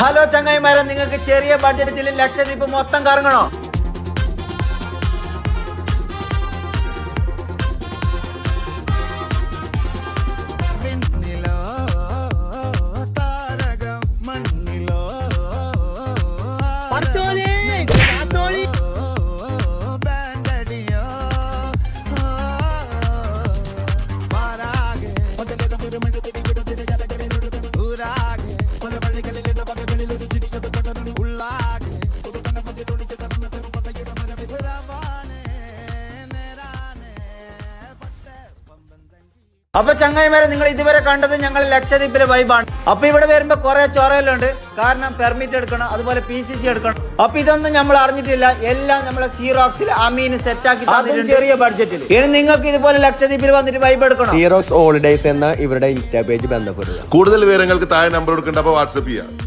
Hello ചങ്ങായിമാരെ, നിങ്ങൾക്ക് ചെറിയ ബഡ്ജറ്റിൽ ലക്ഷദ്വീപ് മൊത്തം കറങ്ങണോ? അപ്പൊ ചങ്ങായിമാരെ, നിങ്ങൾ ഇതുവരെ കണ്ടത് ഞങ്ങൾ ലക്ഷദ്വീപിലെ വൈബാണ്. അപ്പൊ ഇവിടെ വരുമ്പോ കുറെ ചൊറയെല്ലാം ഉണ്ട്. കാരണം പെർമിറ്റ് എടുക്കണം, അതുപോലെ PCC എടുക്കണം. അപ്പൊ ഇതൊന്നും നമ്മൾ അറിഞ്ഞിട്ടില്ല. എല്ലാം നമ്മളെ സീറോക്സിൽ അമീന് സെറ്റാക്കി ചെറിയ ബഡ്ജറ്റിൽ. ഇനി നിങ്ങൾക്ക് ഇതുപോലെ ലക്ഷദ്വീപിൽ വന്നിട്ട് വൈബ് എടുക്കണം. സീറോക്സ് ഹോളിഡേയ്സ് എന്ന ഇവരുടെ ഇൻസ്റ്റാ പേജ് ബന്ധപ്പെടുക. കൂടുതൽ വിവരങ്ങൾക്ക് താഴെ നമ്പർ കൊടുക്കേണ്ട, അപ്പൊ വാട്സ്ആപ്പ് ചെയ്യാം.